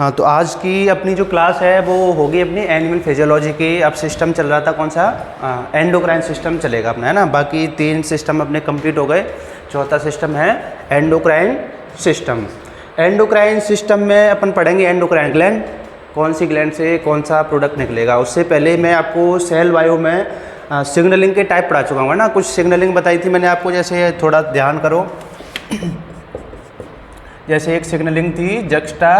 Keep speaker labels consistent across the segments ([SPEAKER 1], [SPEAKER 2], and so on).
[SPEAKER 1] हाँ, तो आज की अपनी जो क्लास है वो होगी अपनी एनिमल फिजियोलॉजी की। अब सिस्टम चल रहा था कौन सा, एंडोक्राइन सिस्टम चलेगा अपना, है ना। बाकी 3 सिस्टम अपने कंप्लीट हो गए, चौथा सिस्टम है एंडोक्राइन सिस्टम। एंडोक्राइन सिस्टम में अपन पढ़ेंगे एंडोक्राइन ग्लैंड, कौन सी ग्लैंड से कौन सा प्रोडक्ट निकलेगा। उससे पहले मैं आपको सेल बायो में सिग्नलिंग के टाइप पढ़ा चुका हूँ ना, कुछ सिग्नलिंग बताई थी मैंने आपको। जैसे थोड़ा ध्यान करो, जैसे एक सिग्नलिंग थी जक्स्टा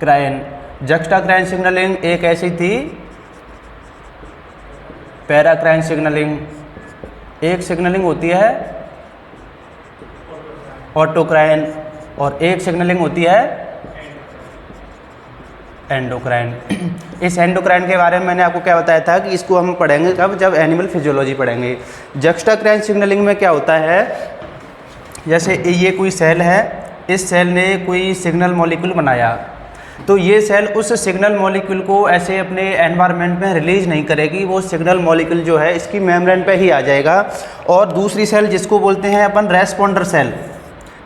[SPEAKER 1] क्राइन सिग्नलिंग, एक ऐसी थी पैराक्राइन सिग्नलिंग, एक सिग्नलिंग होती है ऑटोक्राइन और एक सिग्नलिंग होती है एंडोक्राइन। इस एंडोक्राइन के बारे में मैंने आपको क्या बताया था कि इसको हम पढ़ेंगे कब, जब एनिमल फिजियोलॉजी पढ़ेंगे। जक्स्टाक्राइन सिग्नलिंग में क्या होता है, जैसे ये कोई सेल है, इस सेल ने कोई सिग्नल मॉलिक्यूल बनाया, तो ये सेल उस सिग्नल मॉलिक्यूल को ऐसे अपने एनवायरनमेंट में रिलीज नहीं करेगी, वो सिग्नल मॉलिक्यूल जो है इसकी मेम्ब्रेन पे ही आ जाएगा। और दूसरी सेल जिसको बोलते हैं अपन रेस्पॉन्डर सेल,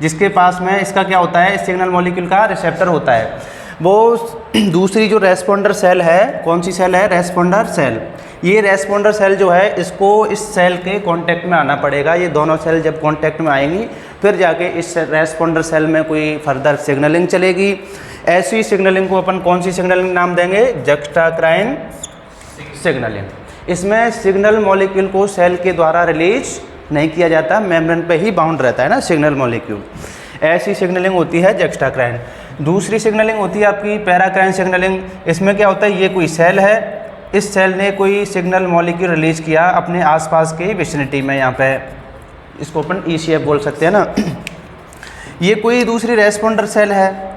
[SPEAKER 1] जिसके पास में इसका क्या होता है, इस सिग्नल मॉलिक्यूल का रिसेप्टर होता है, वो दूसरी जो रेस्पॉन्डर सेल है, कौन सी सेल है, रेस्पॉन्डर सेल। ये रेस्पॉन्डर सेल जो है इसको इस सेल के कांटेक्ट में आना पड़ेगा। ये दोनों सेल जब कांटेक्ट में आएंगी फिर जाके इस रेस्पॉन्डर सेल में कोई फर्दर सिग्नलिंग चलेगी। ऐसी सिग्नलिंग को अपन कौन सी सिग्नलिंग नाम देंगे, जक्स्टाक्राइन सिग्नलिंग। इसमें सिग्नल मॉलिक्यूल को सेल के द्वारा रिलीज नहीं किया जाता, मेम्ब्रेन पे ही बाउंड रहता है ना सिग्नल मॉलिक्यूल। ऐसी सिग्नलिंग होती है जक्स्टाक्राइन। दूसरी सिग्नलिंग होती है आपकी पैराक्राइन सिग्नलिंग। इसमें क्या होता है, ये कोई सेल है, इस सेल ने कोई सिग्नल मॉलिक्यूल रिलीज किया अपने आसपास के विसिनिटी में, यहाँ पे इसको अपन ECF बोल सकते हैं ना। ये कोई दूसरी रेस्पॉन्डर सेल है,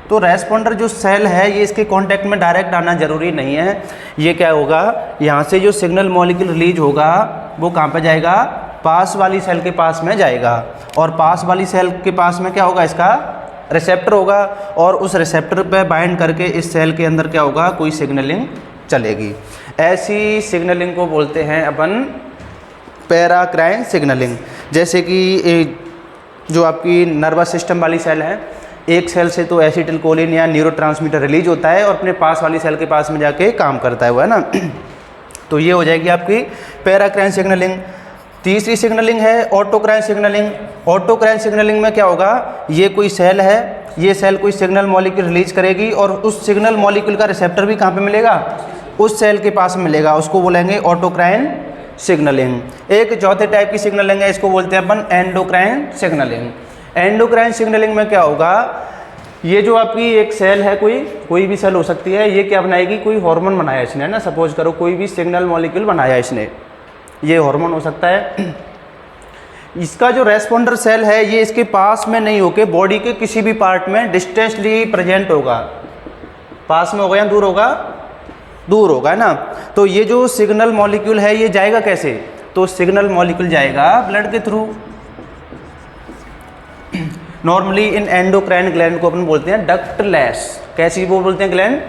[SPEAKER 1] तो रेस्पॉन्डर जो सेल है ये इसके कांटेक्ट में डायरेक्ट आना जरूरी नहीं है। ये क्या होगा, यहाँ से जो सिग्नल मॉलिक्यूल रिलीज होगा वो कहाँ पे जाएगा, पास वाली सेल के पास में जाएगा। और पास वाली सेल के पास में क्या होगा, इसका रिसेप्टर होगा, और उस रिसेप्टर पे बाइंड करके इस सेल के अंदर क्या होगा, कोई सिग्नलिंग चलेगी। ऐसी सिग्नलिंग को बोलते हैं अपन पैराक्राइन सिग्नलिंग। जैसे कि जो आपकी नर्वस सिस्टम वाली सेल है, एक सेल से तो एसिटिलकोलिन या न्यूरोट्रांसमीटर रिलीज होता है और अपने पास वाली सेल के पास में जाके काम करता है वो, है ना। तो ये हो जाएगी आपकी पैराक्राइन सिग्नलिंग। तीसरी सिग्नलिंग है ऑटोक्राइन सिग्नलिंग। ऑटोक्राइन सिग्नलिंग में क्या होगा, ये कोई सेल है, ये सेल कोई सिग्नल मॉलिक्यूल रिलीज करेगी और उस सिग्नल मॉलिक्यूल का रिसेप्टर भी कहाँ पे मिलेगा, उस सेल के पास मिलेगा, उसको बोलेंगे ऑटोक्राइन सिग्नलिंग। एक चौथे टाइप की सिग्नलिंग है, इसको बोलते हैं अपन एंडोक्राइन सिग्नलिंग। एंडोक्राइन सिग्नलिंग में क्या होगा, ये जो आपकी एक सेल है, कोई भी सेल हो सकती है, ये क्या बनाएगी, कोई हार्मोन बनाया इसने, है ना। सपोज करो कोई भी सिग्नल मॉलिक्यूल बनाया इसने, ये हार्मोन हो सकता है। इसका जो रेस्पॉन्डर सेल है ये इसके पास में नहीं होके बॉडी के किसी भी पार्ट में डिस्टेंसली प्रेजेंट होगा। पास में होगा या दूर होगा, दूर होगा, है ना। तो ये जो सिग्नल मॉलिक्यूल है ये जाएगा कैसे, तो सिग्नल मॉलिक्यूल जाएगा ब्लड के through. Normally in endocrine gland को अपन बोलते हैं डक्टलेस। कैसी वो बोलते हैं ग्लैंड,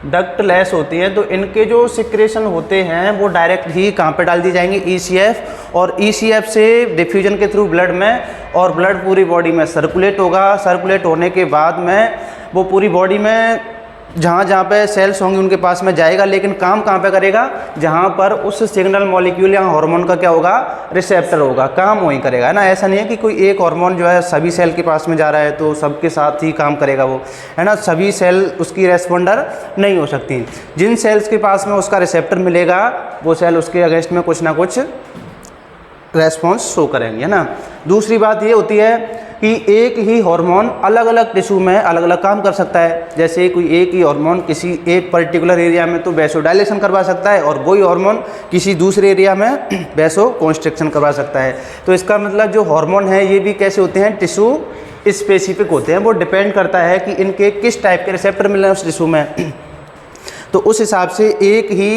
[SPEAKER 1] डक्टलेस होती है। तो इनके जो सिक्रेशन होते हैं वो डायरेक्ट ही कहाँ पे डाल दिए जाएंगे, ECF, और ECF से डिफ्यूजन के थ्रू ब्लड में, और ब्लड पूरी बॉडी में सर्कुलेट होगा। सर्कुलेट होने के बाद में वो पूरी बॉडी में जहाँ जहाँ पे सेल्स होंगी उनके पास में जाएगा, लेकिन काम कहाँ पे करेगा, जहाँ पर उस सिग्नल मॉलिक्यूल या हार्मोन का क्या होगा, रिसेप्टर होगा, काम वहीं करेगा, है ना। ऐसा नहीं है कि कोई एक हार्मोन जो है सभी सेल के पास में जा रहा है तो सबके साथ ही काम करेगा वो, है ना। सभी सेल उसकी रेस्पॉन्डर नहीं हो सकती। जिन सेल्स के पास में उसका रिसेप्टर मिलेगा वो सेल उसके अगेंस्ट में कुछ ना कुछ रेस्पॉन्स शो करेंगे, है ना। दूसरी बात ये होती है कि एक ही हार्मोन अलग अलग टिश्यू में अलग अलग काम कर सकता है। जैसे कोई एक ही हार्मोन किसी एक पर्टिकुलर एरिया में तो वैसोडाइलेशन करवा सकता है, और वही हार्मोन किसी दूसरे एरिया में वैसो कॉन्स्ट्रिक्शन करवा सकता है। तो इसका मतलब जो हार्मोन है ये भी कैसे होते हैं, टिश्यू स्पेसिफिक होते हैं। वो डिपेंड करता है कि इनके किस टाइप के रिसेप्टर मिल रहे हैं उस टिश्यू में। तो उस हिसाब से एक ही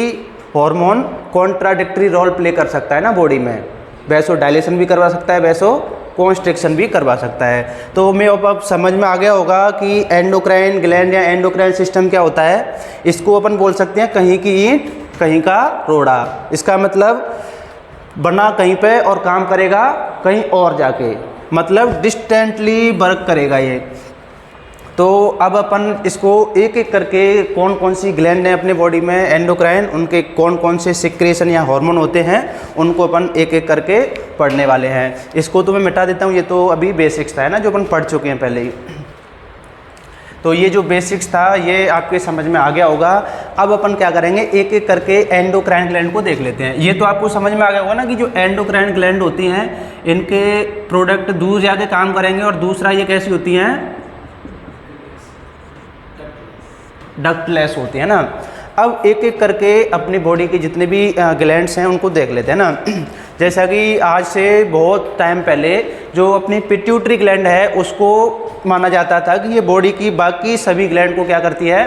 [SPEAKER 1] हार्मोन कॉन्ट्राडिक्टरी रोल प्ले कर सकता है ना बॉडी में। वैसोडाइलेशन भी करवा सकता है, वैसो कॉन्स्ट्रिक्शन भी करवा सकता है। तो मैं अब समझ में आ गया होगा कि एंडोक्राइन ग्लैंड या एंडोक्राइन सिस्टम क्या होता है। इसको अपन बोल सकते हैं कहीं की ईंट कहीं का रोड़ा। इसका मतलब बना कहीं पे और काम करेगा कहीं और जाके, मतलब डिस्टेंटली वर्क करेगा ये। तो अब अपन इसको एक एक करके कौन कौन सी ग्लैंड है अपने बॉडी में एंडोक्राइन, उनके कौन कौन से सिक्रेशन या हार्मोन होते हैं, उनको अपन एक एक करके पढ़ने वाले हैं। इसको तो मैं मिटा देता हूँ, ये तो अभी बेसिक्स था है ना, जो अपन पढ़ चुके हैं पहले ही। तो ये जो बेसिक्स था ये आपके समझ में आ गया होगा। अब अपन क्या करेंगे, एक एक करके एंडोक्राइन ग्लैंड को देख लेते हैं। ये तो आपको समझ में आ गया होगा ना कि जो एंडोक्राइन ग्लैंड होती हैं इनके प्रोडक्ट दूर जाके काम करेंगे, और दूसरा ये कैसी होती हैं, डक्टलेस होती है ना। अब एक एक करके अपनी बॉडी के जितने भी ग्लैंड्स हैं उनको देख लेते हैं ना। जैसा कि आज से बहुत टाइम पहले जो अपनी पिट्यूटरी ग्लैंड है उसको माना जाता था कि ये बॉडी की बाकी सभी ग्लैंड को क्या करती है,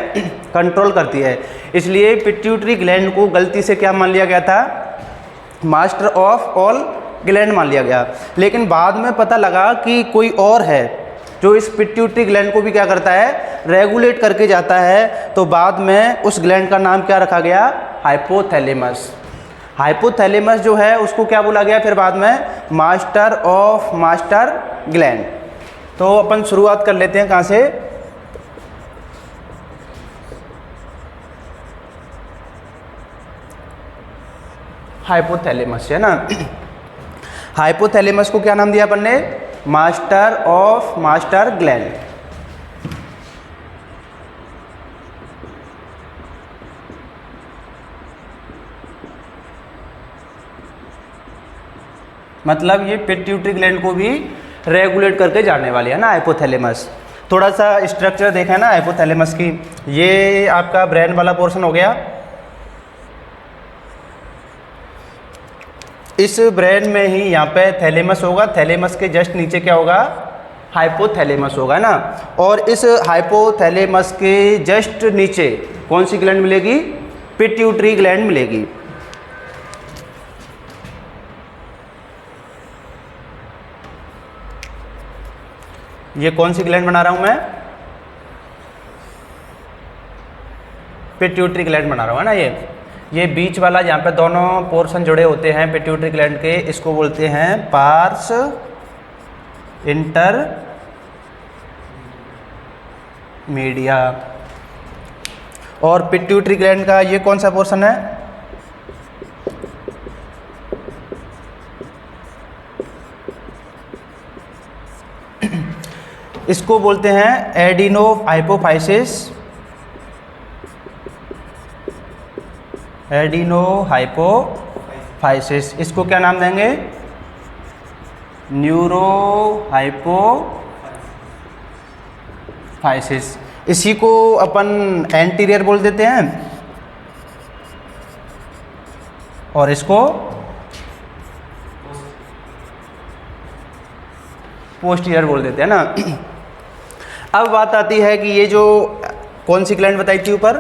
[SPEAKER 1] कंट्रोल करती है। इसलिए पिट्यूटरी ग्लैंड को गलती से क्या मान लिया गया था, मास्टर ऑफ ऑल ग्लैंड मान लिया गया। लेकिन बाद में पता लगा कि कोई और है जो इस पिट्यूटरी ग्लैंड को भी क्या करता है, रेगुलेट करके जाता है। तो बाद में उस ग्लैंड का नाम क्या रखा गया, हाइपोथैलेमस। हाइपोथैलेमस जो है उसको क्या बोला गया फिर बाद में, मास्टर ऑफ मास्टर ग्लैंड। तो अपन शुरुआत कर लेते हैं कहाँ से, हाइपोथैलेमस है ना। हाइपोथैलेमस को क्या नाम दिया अपन ने, मास्टर ऑफ मास्टर ग्लैंड। मतलब ये पिट्यूटरी ग्लैंड को भी रेगुलेट करके जाने वाली है ना हाइपोथैलेमस। थोड़ा सा स्ट्रक्चर देखा है ना हाइपोथैलेमस की, ये आपका ब्रेन वाला पोर्शन हो गया। इस ब्रेन में ही यहाँ पे थैलेमस होगा, थैलेमस के जस्ट नीचे क्या होगा, हाइपोथैलेमस होगा ना। और इस हाइपोथैलेमस के जस्ट नीचे कौन सी ग्लैंड मिलेगी, पिट्यूटरी ग्लैंड मिलेगी। ये कौन सी ग्लैंड बना रहा हूं मैं, पिट्यूटरी ग्लैंड बना रहा हूं है ना। ये बीच वाला जहाँ पे दोनों पोर्शन जुड़े होते हैं पिट्यूटरी ग्लैंड के, इसको बोलते हैं पार्स इंटर मीडिया। और पिट्यूटरी ग्लैंड का ये कौन सा पोर्शन है, इसको बोलते हैं एडिनो हाइपोफाइसिस, एडिनो हाइपोफाइसिस। इसको क्या नाम देंगे, न्यूरो हाइपोफाइसिस। इसी को अपन एंटीरियर बोल देते हैं और इसको पोस्टीरियर बोल देते हैं ना। अब बात आती है कि ये जो कौन सी ग्लैंड बताई थी ऊपर,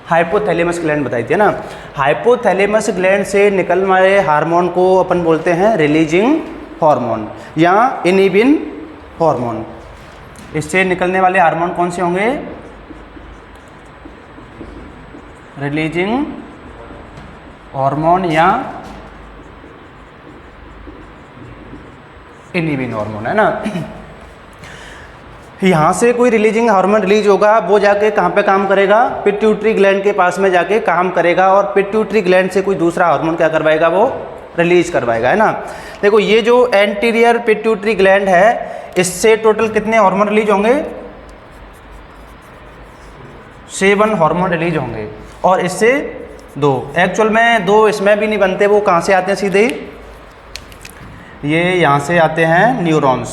[SPEAKER 1] हाइपोथैलेमस ग्लैंड बताई थी ना। हाइपोथैलेमस ग्लैंड से निकलने वाले हार्मोन को अपन बोलते हैं रिलीजिंग हार्मोन या इनिबिन हार्मोन। इससे निकलने वाले हार्मोन कौन से होंगे, रिलीजिंग हार्मोन या इनिबिन हार्मोन है ना। यहाँ से कोई रिलीजिंग हार्मोन रिलीज होगा, वो जाके कहाँ पे काम करेगा, पिट्यूटरी ग्लैंड के पास में जाके काम करेगा, और पिट्यूटरी ग्लैंड से कोई दूसरा हार्मोन क्या करवाएगा, वो रिलीज करवाएगा है ना। देखो ये जो एंटीरियर पिट्यूटरी ग्लैंड है इससे टोटल कितने हार्मोन रिलीज होंगे, 7 हार्मोन रिलीज होंगे, और इससे 2, एक्चुअल में 2 इसमें भी नहीं बनते। वो कहाँ से आते हैं, सीधे ये यहाँ से आते हैं न्यूरॉन्स।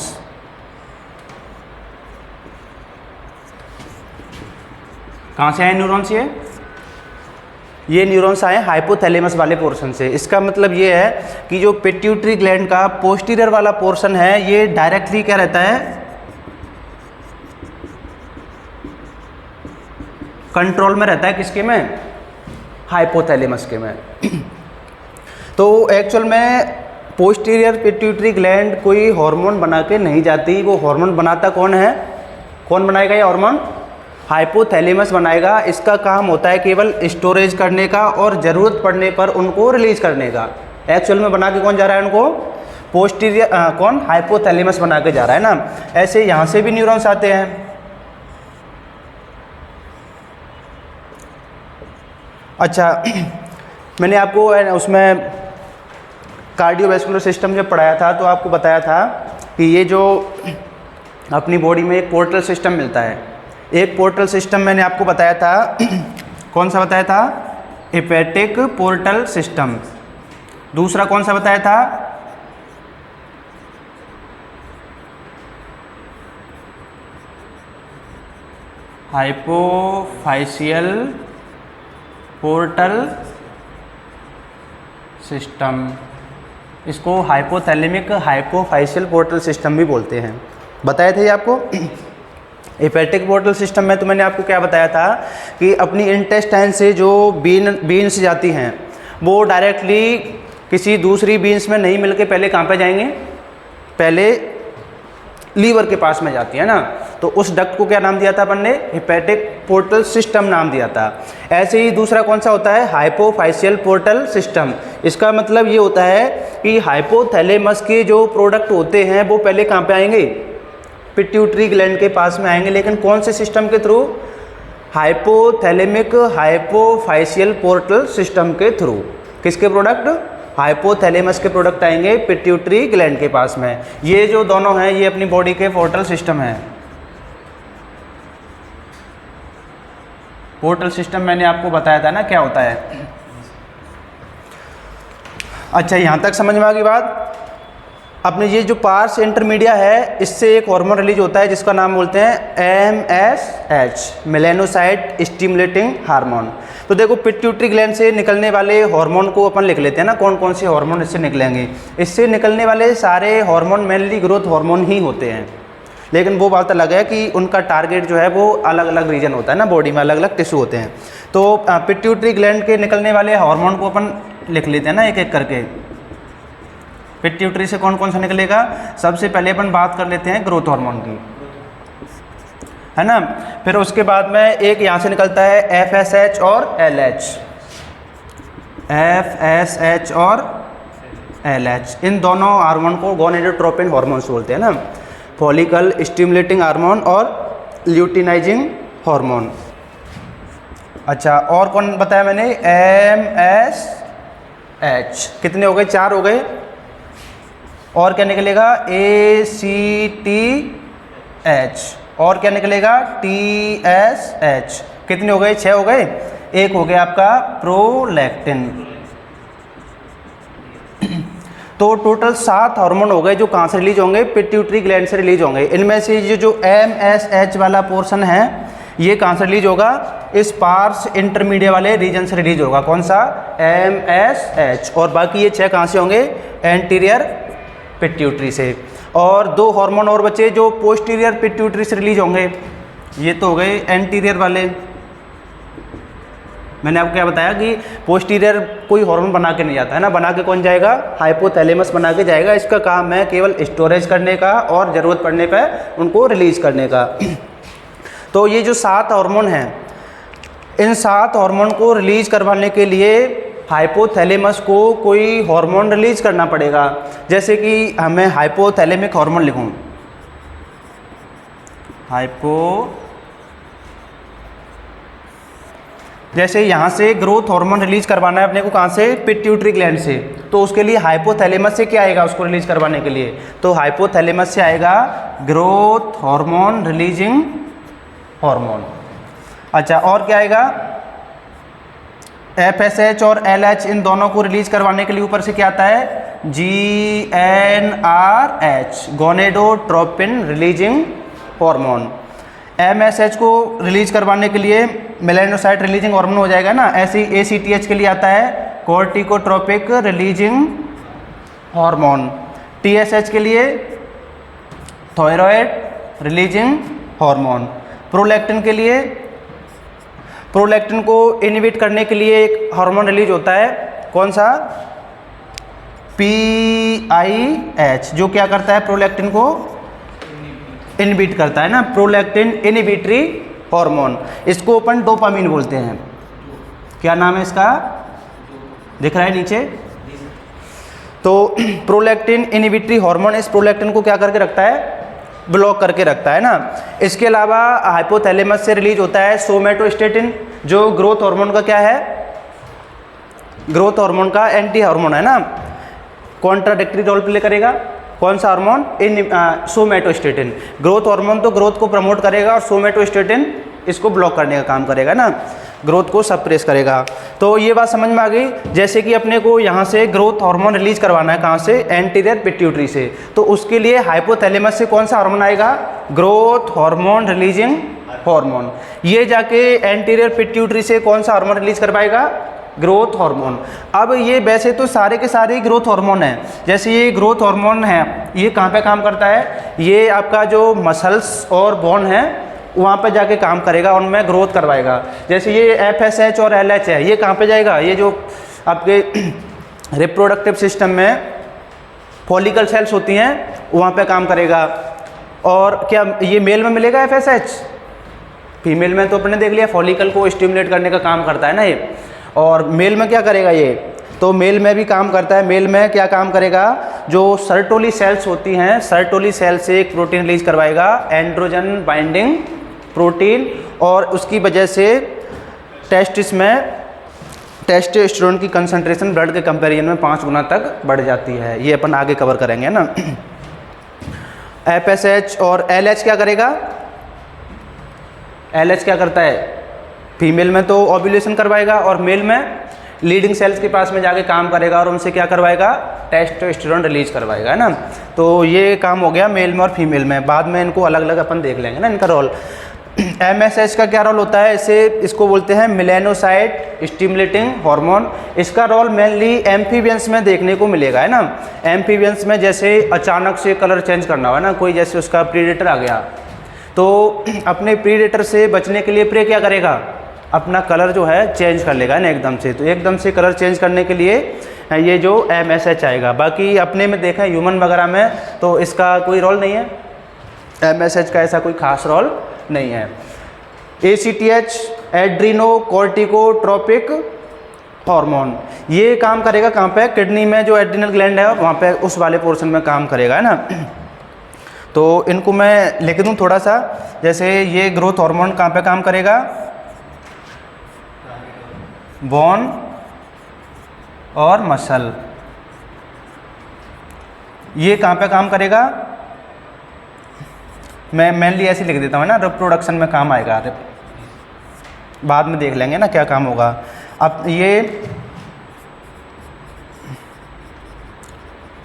[SPEAKER 1] कहाँ से आए न्यूरॉन्स, ये न्यूरॉन्स आए हाइपोथैलेमस वाले पोर्शन से। इसका मतलब ये है कि जो पिट्यूटरी ग्लैंड का पोस्टीरियर वाला पोर्शन है ये डायरेक्टली क्या रहता है, कंट्रोल में रहता है, किसके में, हाइपोथैलेमस के में। तो एक्चुअल में पोस्टीरियर पिट्यूटरी ग्लैंड कोई हार्मोन बना के नहीं जाती, वो हार्मोन बनाता कौन है, कौन बनाएगा ये हार्मोन, हाइपोथैलेमस बनाएगा। इसका काम होता है केवल स्टोरेज करने का और ज़रूरत पड़ने पर उनको रिलीज करने का। एक्चुअल में बना के कौन जा रहा है उनको, पोस्टीरियर कौन, हाइपोथैलेमस बना के जा रहा है ना। ऐसे यहाँ से भी न्यूरॉन्स आते हैं। अच्छा मैंने आपको उसमें कार्डियोवैस्कुलर सिस्टम जब पढ़ाया था तो आपको बताया था कि ये जो अपनी बॉडी में एक पोर्टल सिस्टम मिलता है, एक पोर्टल सिस्टम मैंने आपको बताया था कौन सा बताया था, हेपेटिक पोर्टल सिस्टम। दूसरा कौन सा बताया था, हाइपोफाइशियल पोर्टल सिस्टम। इसको हाइपोथैलेमिक हाइपोफाइशियल पोर्टल सिस्टम भी बोलते हैं। बताए थे ये आपको। हेपेटिक पोर्टल सिस्टम में तो मैंने आपको क्या बताया था कि अपनी इंटेस्टाइन से जो बीन्स जाती हैं वो डायरेक्टली किसी दूसरी बीन्स में नहीं मिलके पहले कहाँ पे जाएंगे, पहले लीवर के पास में जाती है ना। तो उस डक्ट को क्या नाम दिया था अपन ने, हेपेटिक पोर्टल सिस्टम नाम दिया था। ऐसे ही दूसरा कौन सा होता है, हाइपोफाइशियल पोर्टल सिस्टम। इसका मतलब ये होता है कि हाइपोथैलेमस के जो प्रोडक्ट होते हैं वो पहले कहाँ पे आएंगे, पिट्यूटरी ग्लैंड के पास में आएंगे। लेकिन कौन से सिस्टम के through, hypothalamic hypophysial portal system के थ्रू। किसके प्रोडक्ट, हाइपोथैलेमस के प्रोडक्ट आएंगे पिट्यूटरी ग्लैंड के पास में। ये जो दोनों हैं ये अपनी बॉडी के पोर्टल सिस्टम है। पोर्टल सिस्टम मैंने आपको बताया था ना क्या होता है। अच्छा यहाँ तक समझ में आ गई बात। अपने ये जो पार्स इंटरमीडिया है इससे एक हार्मोन रिलीज होता है जिसका नाम बोलते हैं MSH, मेलानोसाइट स्टिमुलेटिंग हार्मोन। तो देखो पिट्यूटरी ग्लैंड से निकलने वाले हार्मोन को अपन लिख लेते हैं ना, कौन कौन से हार्मोन इससे निकलेंगे। इससे निकलने वाले सारे हार्मोन मेनली ग्रोथ हार्मोन ही होते हैं, लेकिन वो बात अलग है कि उनका टारगेट जो है वो अलग अलग रीजन होता है ना, बॉडी में अलग अलग टिश्यू होते हैं। तो पिट्यूटरी ग्लैंड के निकलने वाले हार्मोन को अपन लिख लेते हैं ना एक एक करके। पिट्यूटरी से कौन कौन सा निकलेगा, सबसे पहले अपन बात कर लेते हैं ग्रोथ हार्मोन की, है ना। फिर उसके बाद में एक यहाँ से निकलता है FSH और LH, FSH और LH। इन दोनों हार्मोन को गोनेडोट्रोपिन हार्मोन्स बोलते हैं ना, फॉलिकल स्टिमुलेटिंग हार्मोन और ल्यूटिनाइजिंग हार्मोन। अच्छा और कौन बताया मैंने, MSH। कितने हो गए, 4 हो गए। और क्या निकलेगा, ACTH। और क्या निकलेगा, TSH। कितने हो गए, 6 हो गए। एक हो गया आपका प्रोलैक्टिन। तो टोटल 7 हार्मोन हो गए जो कहाँ से रिलीज होंगे, पिट्यूटरी ग्लैंड से रिलीज होंगे। इनमें से जो MSH वाला पोर्शन है ये कहाँ से रिलीज होगा, इस पार्स इंटरमीडिएट वाले रीजन से रिलीज होगा। कौन सा, MSH। और बाकी ये 6 कहाँ से होंगे, एंटीरियर पिट्यूटरी से। और 2 हार्मोन और बचे जो पोस्टीरियर पिट्यूटरी से रिलीज होंगे। ये तो हो गए एंटीरियर वाले। मैंने आपको क्या बताया कि पोस्टीरियर कोई हार्मोन बना के नहीं जाता है ना, बना के कौन जाएगा, हाइपोथैलेमस बना के जाएगा। इसका काम है केवल स्टोरेज करने का और ज़रूरत पड़ने पर उनको रिलीज करने का। तो ये जो 7 हार्मोन हैं, इन 7 हार्मोन को रिलीज करवाने के लिए हाइपोथैलेमस को कोई हार्मोन रिलीज करना पड़ेगा। जैसे कि हमें हाइपोथैलेमिक हार्मोन लिखूं, जैसे यहाँ से ग्रोथ हार्मोन रिलीज करवाना है अपने को, कहाँ से, पिट्यूटरी ग्लैंड से। तो उसके लिए हाइपोथैलेमस से क्या आएगा उसको रिलीज करवाने के लिए, तो हाइपोथैलेमस से आएगा ग्रोथ हार्मोन रिलीजिंग हार्मोन। अच्छा और क्या आएगा, FSH और LH। इन दोनों को रिलीज करवाने के लिए ऊपर से क्या आता है, GnRH, gonadotropin releasing hormone. MSH को रिलीज करवाने के लिए मेलानोसाइट रिलीजिंग हार्मोन हो जाएगा ना। ऐसे ही ACTH के लिए आता है कोर्टिकोट्रोपिक रिलीजिंग हार्मोन। TSH के लिए थायराइड रिलीजिंग हार्मोन। प्रोलैक्टिन के लिए, प्रोलैक्टिन को इनहिबिट करने के लिए एक हार्मोन रिलीज होता है, कौन सा, PIH, जो क्या करता है, प्रोलैक्टिन को इनहिबिट करता है ना, प्रोलैक्टिन इनहिबिटरी हार्मोन। इसको अपन डोपामीन बोलते हैं। क्या नाम है इसका, दिख रहा है नीचे, तो प्रोलैक्टिन इनहिबिटरी हार्मोन इस प्रोलैक्टिन को क्या करके रखता है, ब्लॉक करके रखता है ना। इसके अलावा हाइपोथैलेमस से रिलीज होता है सोमेटोस्टेटिन, जो ग्रोथ हार्मोन का क्या है, ग्रोथ हार्मोन का एंटी हार्मोन है ना, कॉन्ट्राडिक्टरी रोल प्ले करेगा। कौन सा हार्मोन, इन सोमेटोस्टेटिन। ग्रोथ हार्मोन तो ग्रोथ को प्रमोट करेगा और सोमेटोस्टेटिन इसको ब्लॉक करने का काम करेगा ना, ग्रोथ को सप्रेस करेगा। तो ये बात समझ में आ गई। जैसे कि अपने को यहाँ से ग्रोथ हार्मोन रिलीज करवाना है, कहाँ से, एंटीरियर पिट्यूटरी से, तो उसके लिए हाइपोथैलेमस से कौन सा हार्मोन आएगा, ग्रोथ हार्मोन रिलीजिंग हार्मोन। ये जाके एंटीरियर पिट्यूटरी से कौन सा हार्मोन रिलीज कर पाएगा, ग्रोथ हार्मोन। अब ये वैसे तो सारे के सारे ग्रोथ हार्मोन हैं। जैसे ये ग्रोथ हार्मोन है, ये कहाँ पे काम करता है, ये आपका जो मसल्स और बोन है वहाँ पे जाके काम करेगा, उनमें ग्रोथ करवाएगा। जैसे ये FSH और LH है, ये कहाँ पे जाएगा, ये जो आपके रिप्रोडक्टिव सिस्टम में फॉलिकल सेल्स होती हैं वहाँ पे काम करेगा। और क्या ये मेल में मिलेगा FSH, फीमेल में तो अपने देख लिया फॉलिकल को स्टिमुलेट करने का काम करता है ना ये। और मेल में क्या करेगा ये, तो मेल में भी काम करता है। मेल में क्या काम करेगा, जो सर्टोली सेल्स होती हैं, सर्टोली सेल से एक प्रोटीन रिलीज करवाएगा, एंड्रोजन बाइंडिंग प्रोटीन, और उसकी वजह से टेस्टिस में टेस्टोस्टेरोन की कंसंट्रेशन ब्लड के कंपैरिजन में 5 गुना तक बढ़ जाती है। ये अपन आगे कवर करेंगे ना। FSH और LH क्या करेगा, LH क्या करता है, फीमेल में तो ओव्यूलेशन करवाएगा और मेल में लीडिंग सेल्स के पास में जाके काम करेगा और उनसे क्या करवाएगा, टेस्टोस्टेरोन रिलीज करवाएगा, है ना। तो ये काम हो गया मेल में और फीमेल में। बाद में इनको अलग अलग अपन देख लेंगे ना इनका रोल। MSH का क्या रोल होता है, इसको बोलते हैं मेलानोसाइट स्टिमुलेटिंग हार्मोन। इसका रोल मेनली एम्फीबियंस में देखने को मिलेगा, है ना। एम्फीबियंस में जैसे अचानक से कलर चेंज करना हो, है ना, कोई जैसे उसका प्रीडेटर आ गया, तो अपने प्रीडेटर से बचने के लिए प्रे क्या करेगा, अपना कलर जो है चेंज कर लेगा ना एकदम से। तो एकदम से कलर चेंज करने के लिए ये जो MSH आएगा। बाकी अपने में देखें ह्यूमन वगैरह में तो इसका कोई रोल नहीं है, MSH का ऐसा कोई खास रोल नहीं है। ACTH एड्रीनोकोर्टिकोट्रोपिक हार्मोन, ये काम करेगा कहाँ पे, किडनी में जो एड्रिनल ग्लैंड है वहाँ पे उस वाले पोर्शन में काम करेगा, है ना। तो इनको मैं लिख दूँ थोड़ा सा। जैसे ये ग्रोथ हार्मोन कहाँ पे काम करेगा, बोन और मसल। ये कहाँ पे काम करेगा, मैं मेनली ऐसे लिख देता हूँ ना, रिप्रोडक्शन में काम आएगा, बाद में देख लेंगे ना क्या काम होगा। अब ये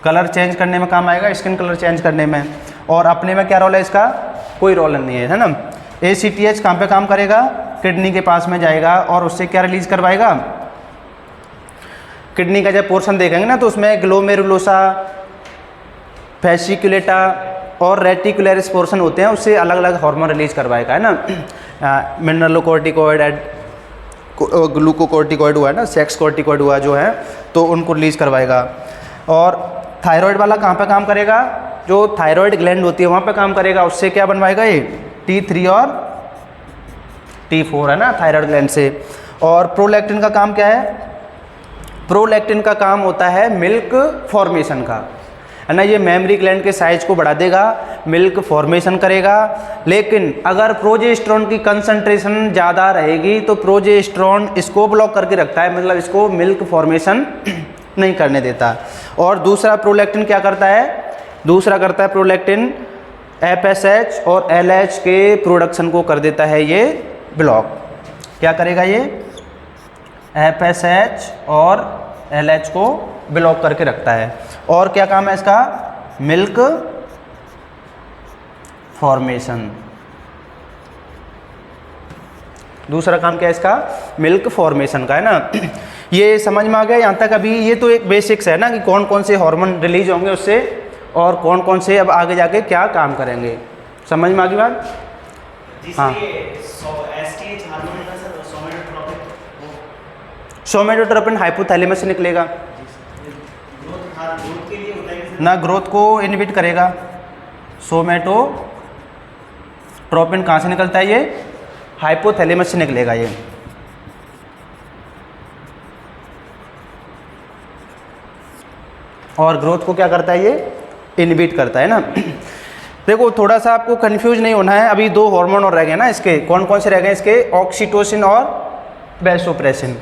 [SPEAKER 1] कलर चेंज करने में काम आएगा, स्किन कलर चेंज करने में। और अपने में क्या रोल है इसका, कोई रोल नहीं है ना। ACTH कहाँ पे काम करेगा, किडनी के पास में जाएगा और उससे क्या रिलीज करवाएगा, किडनी का जब पोर्शन देखेंगे ना तो उसमें ग्लोमेरुलोसा, फैसिकुलेटा और रेटिकुलरिस पोर्शन होते हैं, उससे अलग अलग हार्मोन रिलीज करवाएगा, है ना। मिनरलोकोर्टिकॉइड, ग्लूकोकोर्टिकॉइड हुआ है ना, सेक्स कोर्टिकॉइड हुआ जो है, तो उनको रिलीज करवाएगा। और थायराइड वाला कहाँ पे काम करेगा, जो थायराइड ग्लैंड होती है वहाँ पे काम करेगा, उससे क्या बनवाएगा, ये T3 और T4, है ना, थायराइड ग्लैंड से। और प्रोलैक्टिन का काम क्या है, प्रोलैक्टिन का काम होता है मिल्क फॉर्मेशन का, है ना। ये मेमरी ग्लैंड के साइज को बढ़ा देगा, मिल्क फॉर्मेशन करेगा। लेकिन अगर प्रोजेस्टेरोन की कंसंट्रेशन ज़्यादा रहेगी तो प्रोजेस्टेरोन इसको ब्लॉक करके रखता है, मतलब इसको मिल्क फॉर्मेशन नहीं करने देता। और दूसरा प्रोलैक्टिन क्या करता है, दूसरा करता है प्रोलैक्टिन FSH और LH के प्रोडक्शन को कर देता है ये ब्लॉक। क्या करेगा ये, FSH और LH को ब्लॉक करके रखता है। और क्या काम है इसका, मिल्क फॉर्मेशन। दूसरा काम क्या है इसका, मिल्क फॉर्मेशन का, है ना। ये समझ में आ गया यहाँ तक। अभी ये तो एक बेसिक्स है ना कि कौन कौन से हार्मोन रिलीज होंगे उससे और कौन कौन से अब आगे जाके क्या काम करेंगे, समझ में आ गई बात। हाँ, सोमेटोट्रोपिन हाइपोथैलेमस से निकलेगा ना, ग्रोथ को इनहिबिट करेगा। सोमेटोट्रोपिन कहाँ से निकलता है, ये हाइपोथैलेमस से निकलेगा ये। और ग्रोथ को क्या करता है, ये इनहिबिट करता है ना। देखो थोड़ा सा आपको कंफ्यूज नहीं होना है, अभी 2 हार्मोन और रह गए ना इसके, कौन कौन से रह गए इसके, ऑक्सीटोसिन और वैसोप्रेसिन।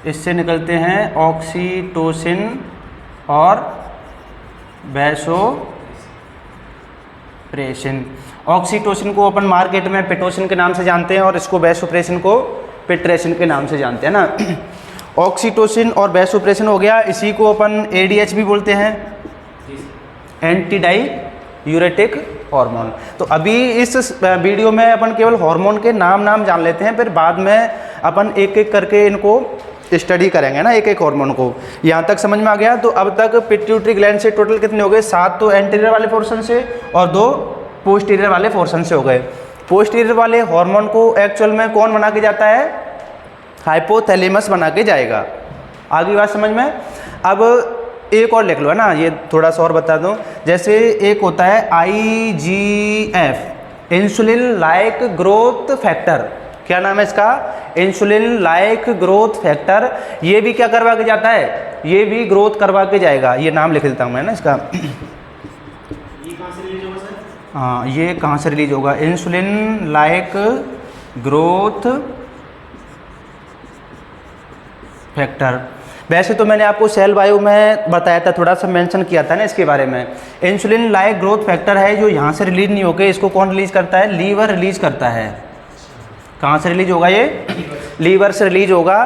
[SPEAKER 1] इससे निकलते हैं ऑक्सीटोसिन और वैसोप्रेसिन। ऑक्सीटोसिन को अपन मार्केट में पिटोसिन के नाम से जानते हैं और इसको वैसोप्रेसिन को पिट्रेसिन के नाम से जानते हैं ना। ऑक्सीटोसिन और वैसोप्रेसिन हो गया, इसी को अपन एडीएच भी बोलते हैं, एंटी डाईयूरेटिक हार्मोन। तो अभी इस वीडियो में अपन केवल हार्मोन के नाम जान लेते हैं, फिर बाद में अपन एक एक करके इनको स्टडी करेंगे ना, एक एक हार्मोन को। यहाँ तक समझ में आ गया। तो अब तक पिट्यूटरी ग्लैंड से टोटल कितने हो गए, 7 तो एंटीरियर वाले पोर्शन से और 2 पोस्टीरियर वाले पोर्शन से हो गए। पोस्टीरियर वाले हार्मोन को एक्चुअल में कौन बना के जाता है, हाइपोथैलेमस बना के जाएगा। आगे बात समझ में। अब एक और लिख लो है ना, ये थोड़ा सा और बता दूं। जैसे एक होता है IGF, insulin like growth factor, क्या नाम है इसका, इंसुलिन लाइक ग्रोथ फैक्टर। ये भी क्या करवा के जाता है, ये भी ग्रोथ करवा के जाएगा। ये नाम लिख देता हूँ मैं ना इसका। ये कहाँ से रिलीज होगा सर, हाँ ये कहाँ से रिलीज होगा, इंसुलिन लाइक ग्रोथ फैक्टर। वैसे तो मैंने आपको सेल बायो में बताया था, थोड़ा सा मेंशन किया था ना इसके बारे में। इंसुलिन लाइक ग्रोथ फैक्टर है जो यहाँ से रिलीज नहीं होके, इसको कौन रिलीज करता है, लीवर रिलीज करता है। कहाँ से रिलीज होगा, ये लीवर से रिलीज होगा।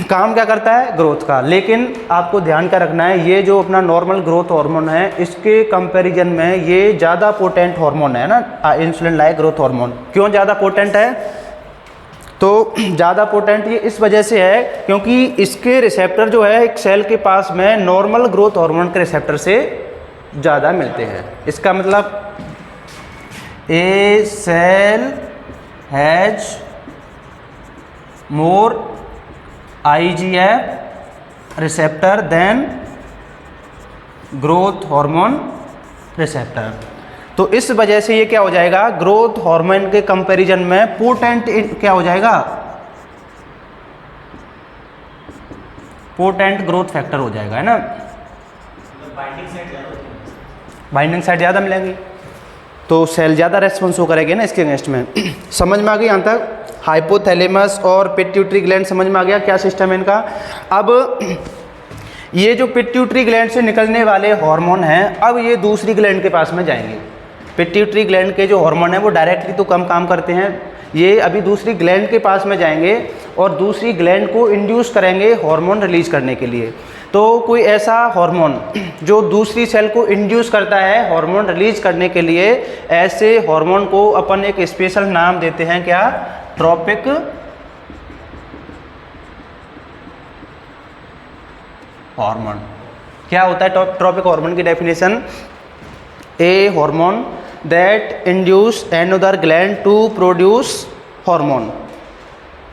[SPEAKER 1] काम क्या करता है, ग्रोथ का। लेकिन आपको ध्यान क्या रखना है, ये जो अपना नॉर्मल ग्रोथ हार्मोन है, इसके कंपैरिजन में ये ज़्यादा पोटेंट हार्मोन है ना, इंसुलिन लाइक ग्रोथ हार्मोन। क्यों ज़्यादा पोटेंट है, तो ज़्यादा पोटेंट ये इस वजह से है क्योंकि इसके रिसेप्टर जो है एक सेल के पास में नॉर्मल ग्रोथ हार्मोन के रिसेप्टर से ज़्यादा मिलते हैं। इसका मतलब a cell has more IGF receptor than growth hormone receptor. तो इस वजह से ये क्या हो जाएगा, ग्रोथ हार्मोन के कंपैरिजन में पोटेंट क्या हो जाएगा, पोटेंट ग्रोथ फैक्टर हो जाएगा, है ना। बाइंडिंग साइट ज़्यादा मिलेंगी तो सेल ज़्यादा रेस्पॉन्स करेगी ना इसके अगेंस्ट में। समझ में आ गई यहाँ तक। हाइपोथैलेमस और पिट्यूटरी ग्लैंड समझ में आ गया क्या सिस्टम है इनका। अब ये जो पिट्यूटरी ग्लैंड से निकलने वाले हार्मोन हैं, अब ये दूसरी ग्लैंड के पास में जाएंगे। पिट्यूटरी ग्लैंड के जो हार्मोन है वो डायरेक्टली तो कम काम करते हैं, ये अभी दूसरी ग्लैंड के पास में जाएंगे और दूसरी ग्लैंड को इंड्यूस करेंगे हार्मोन रिलीज करने के लिए। तो कोई ऐसा हार्मोन जो दूसरी सेल को इंड्यूस करता है हार्मोन रिलीज करने के लिए, ऐसे हार्मोन को अपन एक स्पेशल नाम देते हैं, क्या, ट्रोपिक हार्मोन। क्या होता है ट्रोपिक हार्मोन की definition, a hormone that induce another gland to produce hormone,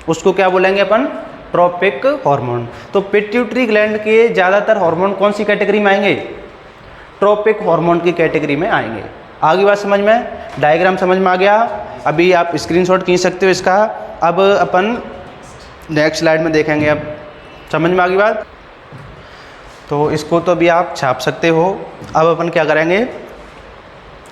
[SPEAKER 1] उसको क्या बोलेंगे अपन, ट्रोपिक हार्मोन। तो पिट्यूटरी ग्लैंड के ज़्यादातर हार्मोन कौन सी कैटेगरी में आएंगे, ट्रोपिक हार्मोन की कैटेगरी में आएंगे। आगे बात समझ में, डायग्राम समझ में आ गया। अभी आप स्क्रीनशॉट खींच सकते हो इसका। अब अपन नेक्स्ट स्लाइड में देखेंगे। अब समझ में आ गई बात, तो इसको तो भी आप छाप सकते हो। अब अपन क्या करेंगे,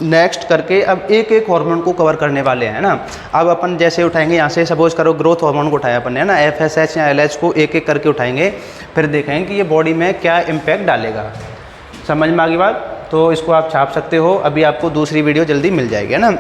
[SPEAKER 1] नेक्स्ट करके अब एक एक हार्मोन को कवर करने वाले हैं ना। अब अपन जैसे उठाएंगे यहाँ से, सपोज करो ग्रोथ हार्मोन को उठाया अपन ने ना, FSH या LH को एक एक करके उठाएंगे, फिर देखेंगे कि ये बॉडी में क्या इम्पैक्ट डालेगा। समझ में आ गई बात, तो इसको आप छाप सकते हो। अभी आपको दूसरी वीडियो जल्दी मिल जाएगी, है ना।